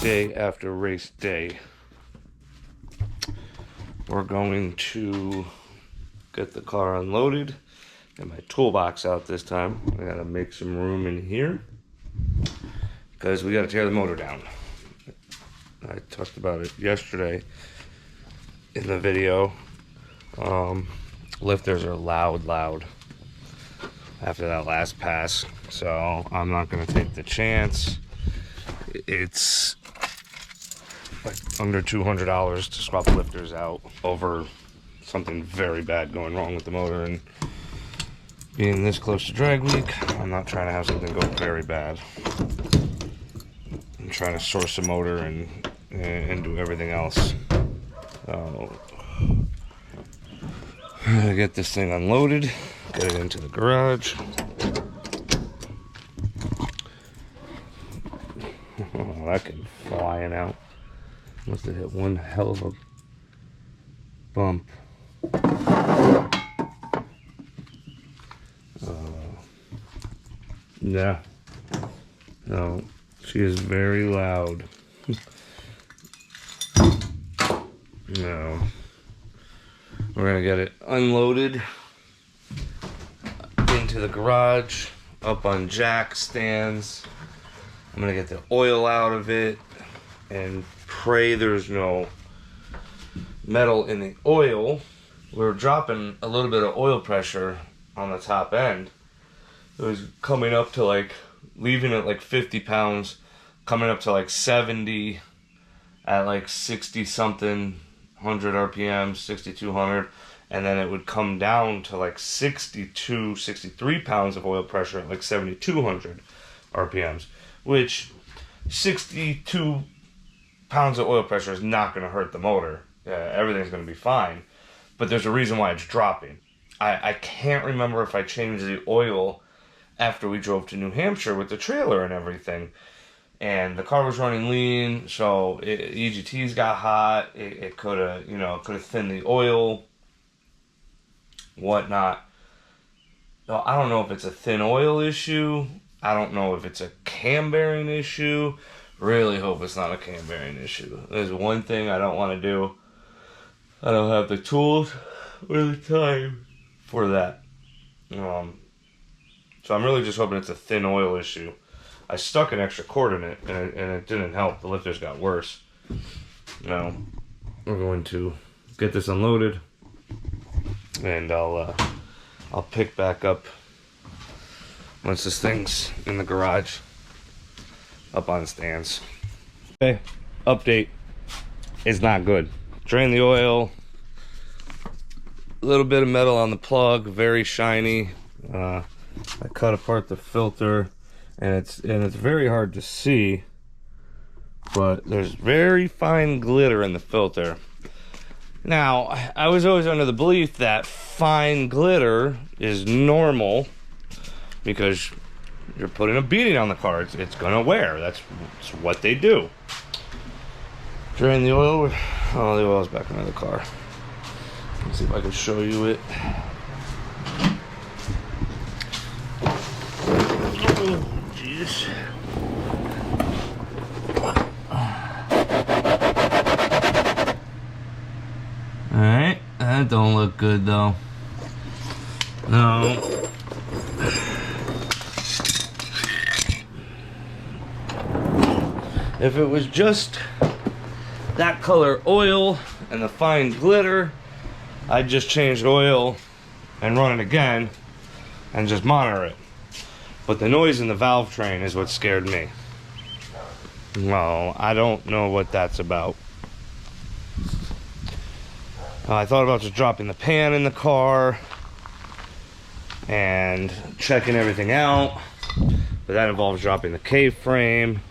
Day after race day, we're going to get the car unloaded. Get my toolbox out this time. I gotta make some room in here because we gotta tear the motor down. I talked about it yesterday in the video. Lifters are loud after that last pass, so I'm not gonna take the chance. It's like under $200 to swap lifters out over something very bad going wrong with the motor, and being this close to drag week, I'm not trying to have something go very bad. I'm trying to source a motor and do everything else. So I'm gonna get this thing unloaded, get it into the garage. Oh, that came flying out. Must have hit one hell of a bump. Yeah. No, she is very loud. No. We're gonna get it unloaded into the garage, up on jack stands. I'm gonna get the oil out of it and pray there's no metal in the oil. We're dropping a little bit of oil pressure on the top end. It was coming up to like, leaving it like 50 pounds, coming up to like 70 at like 60 something, 100 RPM, 6,200. And then it would come down to like 62, 63 pounds of oil pressure at like 7,200 RPMs, which 62 pounds of oil pressure is not going to hurt the motor. Everything's going to be fine. But there's a reason why it's dropping. I can't remember if I changed the oil after we drove to New Hampshire with the trailer and everything. And the car was running lean, so EGTs got hot. It could have, thinned the oil, whatnot. So I don't know if it's a thin oil issue. I don't know if it's a cam bearing issue. Really hope it's not a cam bearing issue. There's one thing I don't want to do. I don't have the tools or the time for that. So I'm really just hoping it's a thin oil issue. I stuck an extra cord in it, and it didn't help. The lifters got worse. Now, we're going to get this unloaded, and I'll pick back up once this thing's in the garage, up on stands. Okay, update. It's not good. Drain the oil. A little bit of metal on the plug, very shiny. I cut apart the filter, and it's very hard to see, but there's very fine glitter in the filter. Now, I was always under the belief that fine glitter is normal because you're putting a beading on the car. It's gonna wear. That's what they do. Drain the oil. Oh, the oil's back into the car. Let's see if I can show you it. Oh, jeez. Alright, that don't look good though. No. If it was just that color oil and the fine glitter, I'd just change oil and run it again and just monitor it. But the noise in the valve train is what scared me. Well, I don't know what that's about. I thought about just dropping the pan in the car and checking everything out, but that involves dropping the K-frame.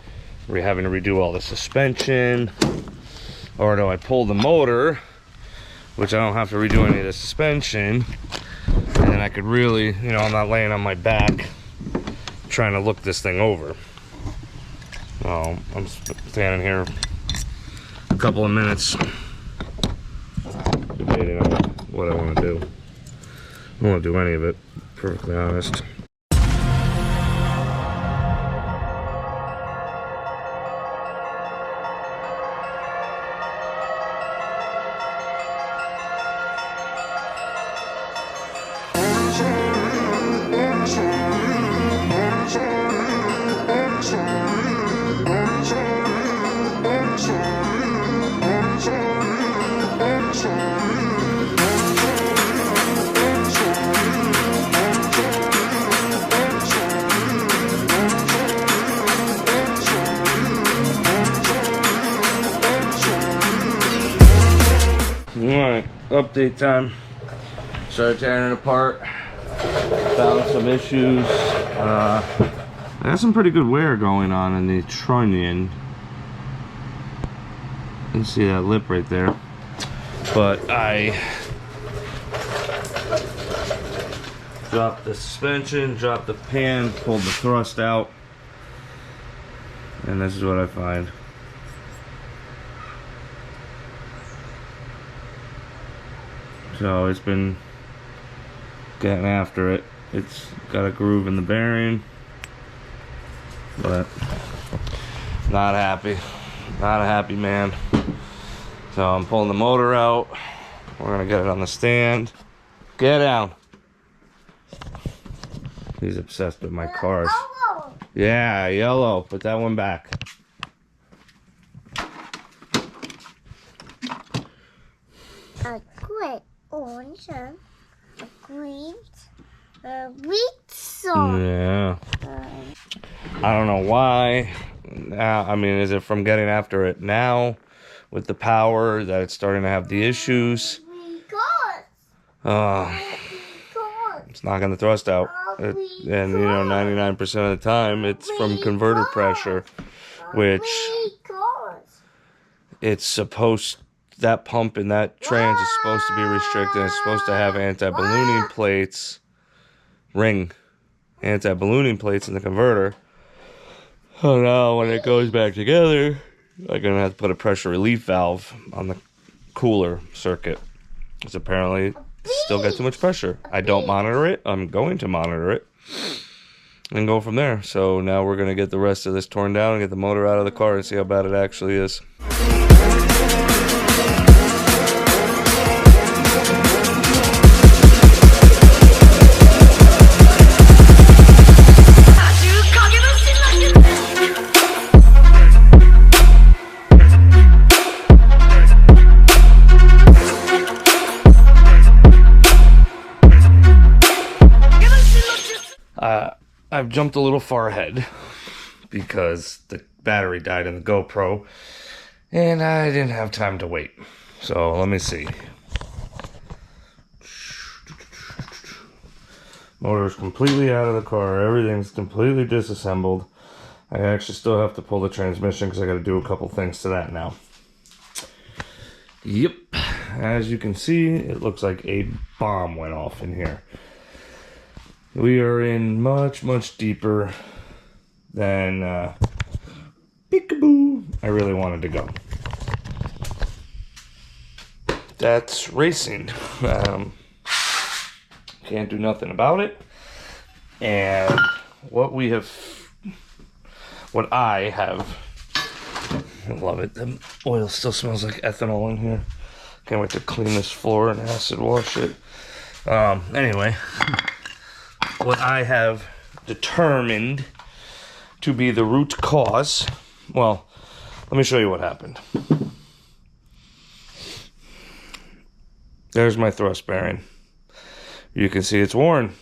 We're having to redo all the suspension. Or do I pull the motor, which I don't have to redo any of the suspension, and then I could really, I'm not laying on my back trying to look this thing over. I'm standing here a couple of minutes debating on what I want to do. I don't want to do any of it, perfectly honest. Alright, update time. Started tearing it apart. Found some issues. I got some pretty good wear going on in the trunnion. You can see that lip right there. But I dropped the suspension, dropped the pan, pulled the thrust out. And this is what I find. So it's been getting after it. It's got a groove in the bearing, but not happy. Not a happy man. So I'm pulling the motor out. We're gonna get it on the stand. Get down. He's obsessed with my cars. Yellow. Yeah, yellow. Put that one back. A gray orange, a green, a wheat song. Yeah. I don't know why. I mean, is it from getting after it now with the power that it's starting to have the issues? It's knocking the thrust out. And you know, 99% of the time it's from converter pressure, which it's supposed, that pump in that trans is supposed to be restricted. It's supposed to have anti-ballooning plates, anti-ballooning plates in the converter. Oh no, when it goes back together, I'm gonna have to put a pressure relief valve on the cooler circuit. It's apparently still got too much pressure. I don't monitor it. I'm going to monitor it and go from there. So now we're gonna get the rest of this torn down and get the motor out of the car and see how bad it actually is. I've jumped a little far ahead because the battery died in the GoPro and I didn't have time to wait. So let me see. Motor's completely out of the car. Everything's completely disassembled. I actually still have to pull the transmission because I got to do a couple things to that now. Yep. As you can see, it looks like a bomb went off in here. We are in much, much deeper than peekaboo I really wanted to go. That's racing. Can't do nothing about it. And what I have, I love it. The oil still smells like ethanol in here. Can't wait to clean this floor and acid wash it. Anyway. What I have determined to be the root cause, well, let me show you what happened. There's my thrust bearing. You can see it's worn.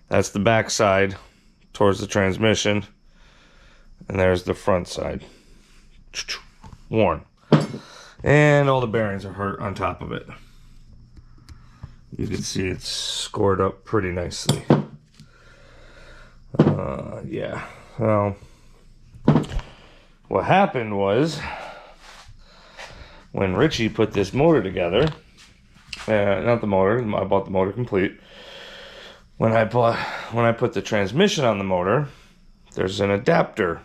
That's the back side towards the transmission. And there's the front side. Worn. And all the bearings are hurt on top of it. You can see it's scored up pretty nicely. Yeah. Well, what happened was when Richie put this motor together, not the motor, I bought the motor complete. When I put the transmission on the motor, there's an adapter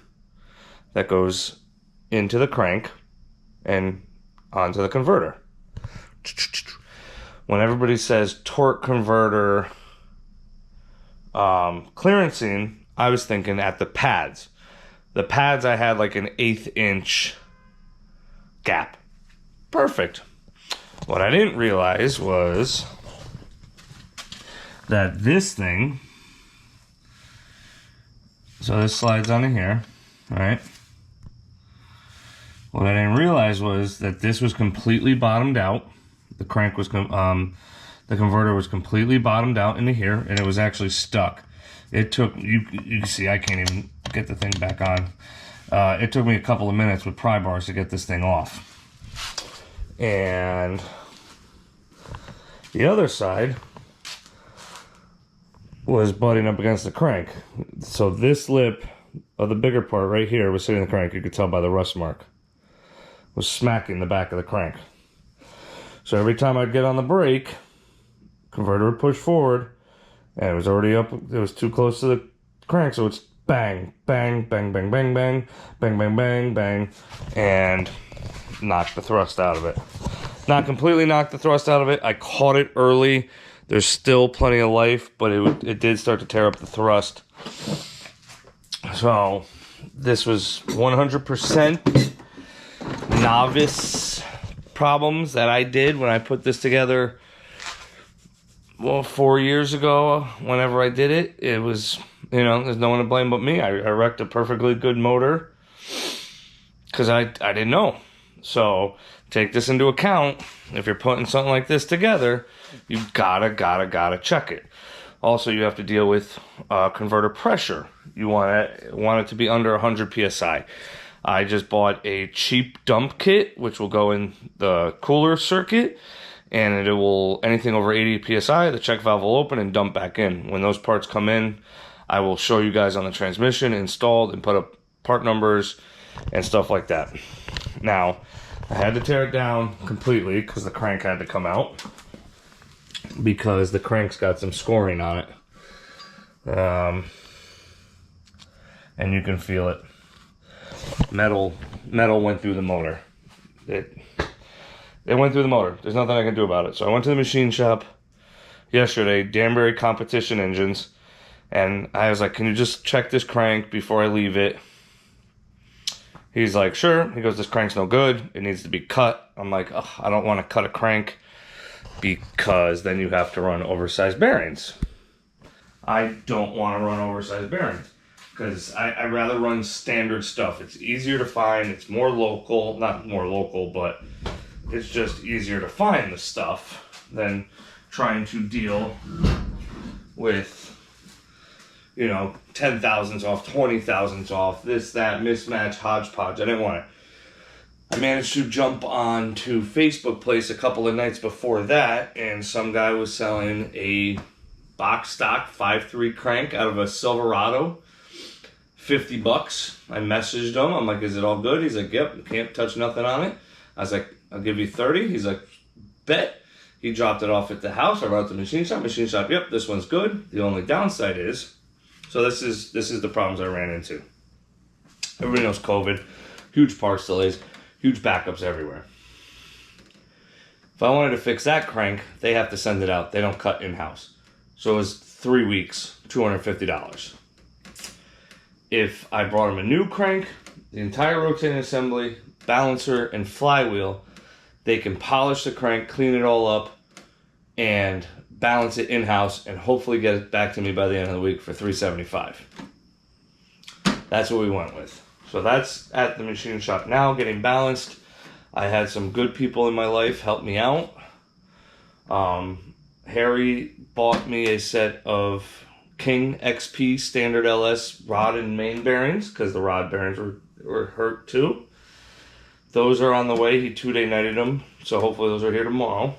that goes into the crank and onto the converter. when everybody says torque converter clearancing, I was thinking at the pads. The pads, I had like an 1/8 inch gap. Perfect. What I didn't realize was that this thing, so this slides onto here, right? What I didn't realize was that this was completely bottomed out. The crank was, the converter was completely bottomed out into here, and it was actually stuck. It took, you can see I can't even get the thing back on. It took me a couple of minutes with pry bars to get this thing off. And the other side was butting up against the crank. So this lip of the bigger part right here was sitting in the crank. You could tell by the rust mark. Was smacking the back of the crank. So every time I'd get on the brake, converter would push forward, and it was already up. It was too close to the crank, so it's bang, bang, bang, bang, bang, bang, bang, bang, bang, bang, and knocked the thrust out of it. Not completely knocked the thrust out of it. I caught it early. There's still plenty of life, but it did start to tear up the thrust. So this was 100% novice problems that I did when I put this together. Well, 4 years ago, whenever I did it, it was, there's no one to blame but me. I wrecked a perfectly good motor because I didn't know. So take this into account. If you're putting something like this together, you gotta check it. Also, you have to deal with converter pressure. You want it to be under 100 psi. I just bought a cheap dump kit, which will go in the cooler circuit, and it will, anything over 80 psi, the check valve will open and dump back in. When those parts come in, I will show you guys on the transmission installed and put up part numbers and stuff like that. Now, I had to tear it down completely because the crank had to come out, because the crank's got some scoring on it. And you can feel it. Metal went through the motor. It went through the motor. There's nothing I can do about it. So I went to the machine shop yesterday, Danbury Competition Engines, and I was like, can you just check this crank before I leave it? He's like, sure. He goes, this crank's no good. It needs to be cut. I'm like, ugh, I don't want to cut a crank because then you have to run oversized bearings. I don't want to run oversized bearings because I'd rather run standard stuff. It's easier to find. It's more local. Not more local, but it's just easier to find the stuff than trying to deal with, 10,000s off, 20,000s off, this, that, mismatch, hodgepodge. I didn't want it. I managed to jump on to Facebook Place a couple of nights before that, and some guy was selling a box stock 5.3 crank out of a Silverado, $50. I messaged him. I'm like, is it all good? He's like, yep, you can't touch nothing on it. I was like, I'll give you 30. He's like, bet. He dropped it off at the house. I brought it to the machine shop. Machine shop, yep, this one's good. The only downside is, so this is the problems I ran into. Everybody knows COVID, huge parts delays, huge backups everywhere. If I wanted to fix that crank, they have to send it out. They don't cut in-house. So it was 3 weeks, $250. If I brought them a new crank, the entire rotating assembly, balancer, and flywheel, they can polish the crank, clean it all up, and balance it in-house, and hopefully get it back to me by the end of the week for $375. That's what we went with. So that's at the machine shop now, getting balanced. I had some good people in my life help me out. Harry bought me a set of King XP standard LS rod and main bearings, because the rod bearings were hurt too. Those are on the way. He 2-day nighted them, so hopefully those are here tomorrow.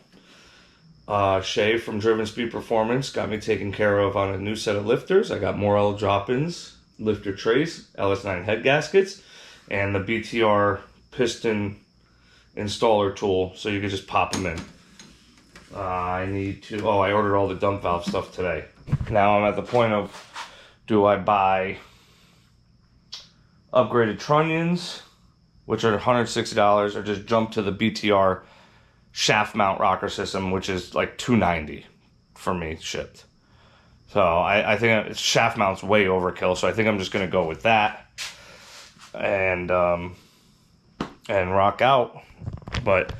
Shay from Driven Speed Performance got me taken care of on a new set of lifters. I got Morel drop-ins, lifter trays, LS9 head gaskets, and the BTR piston installer tool, so you can just pop them in. I ordered all the dump valve stuff today. Now I'm at the point of, do I buy upgraded trunnions, which are $160, or just jump to the BTR shaft mount rocker system, which is like $290 for me shipped. So I think shaft mount's way overkill. So I think I'm just gonna go with that and rock out. But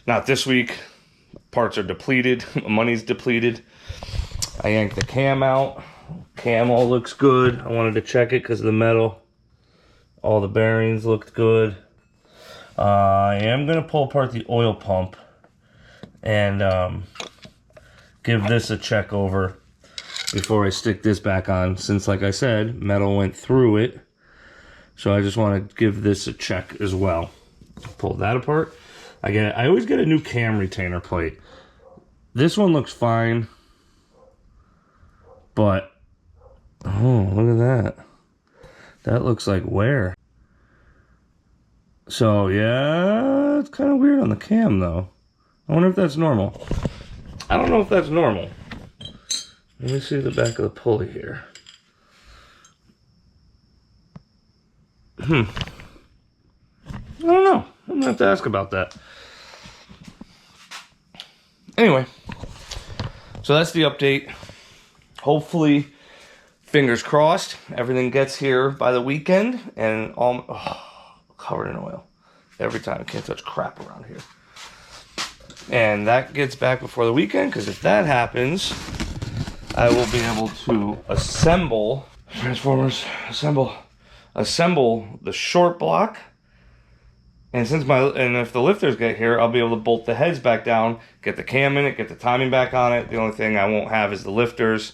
not this week. Parts are depleted. Money's depleted. I yanked the cam out. Cam all looks good. I wanted to check it because of the metal. All the bearings looked good. I am going to pull apart the oil pump and give this a check over before I stick this back on, since like I said, metal went through it. So I just want to give this a check as well. Pull that apart. I always get a new cam retainer plate. This one looks fine, but oh, look at that. That looks like wear. So yeah, it's kind of weird on the cam though. I wonder if that's normal. I don't know if that's normal. Let me see the back of the pulley here. I don't know. I'm gonna have to ask about that. Anyway, so that's the update. Hopefully, fingers crossed, everything gets here by the weekend and all covered in oil. Every time, I can't touch crap around here. And that gets back before the weekend, because if that happens, I will be able to assemble Transformers, assemble the short block. And if the lifters get here, I'll be able to bolt the heads back down, get the cam in it, get the timing back on it. The only thing I won't have is the lifters.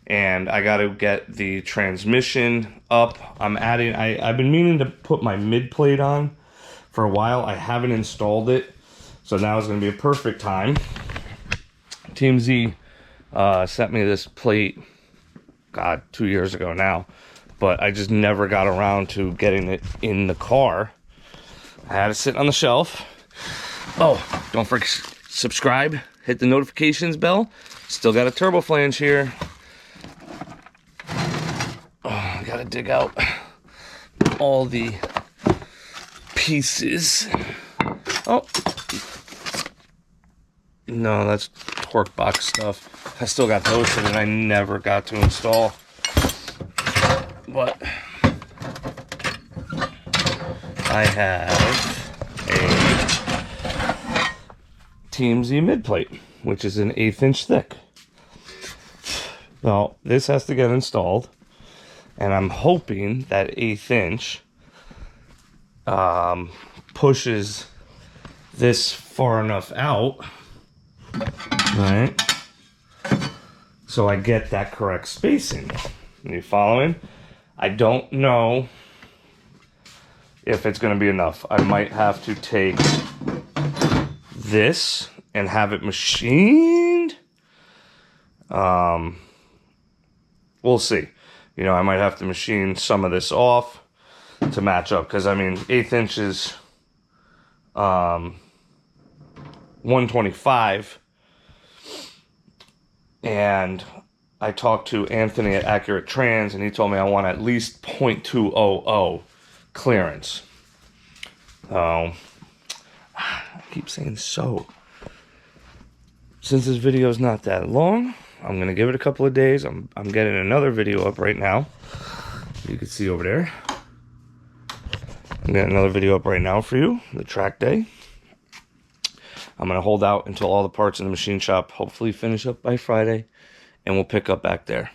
And I got to get the transmission up. I've been meaning to put my mid plate on for a while. I haven't installed it. So now is going to be a perfect time. Team Z sent me this plate, God, 2 years ago now. But I just never got around to getting it in the car. I had it sitting on the shelf. Oh, don't forget subscribe, hit the notifications bell. Still got a turbo flange here. Oh, I gotta dig out all the pieces. Oh, no, that's torque box stuff. I still got those that I never got to install. But I have a Team Z mid plate, which is an 1/8 inch thick. Well, this has to get installed, and I'm hoping that 1/8 inch pushes this far enough out, right? So I get that correct spacing. Are you following? I don't know if it's going to be enough. I might have to take this and have it machined. We'll see. You know, I might have to machine some of this off to match up, because I mean 1/8 inches 125, and I talked to Anthony at Accurate Trans, and he told me I want at least 0.200 clearance. I keep saying so. Since this video is not that long, I'm going to give it a couple of days. I'm getting another video up right now. You can see over there. I'm getting another video up right now for you, the track day. I'm going to hold out until all the parts in the machine shop hopefully finish up by Friday, and we'll pick up back there.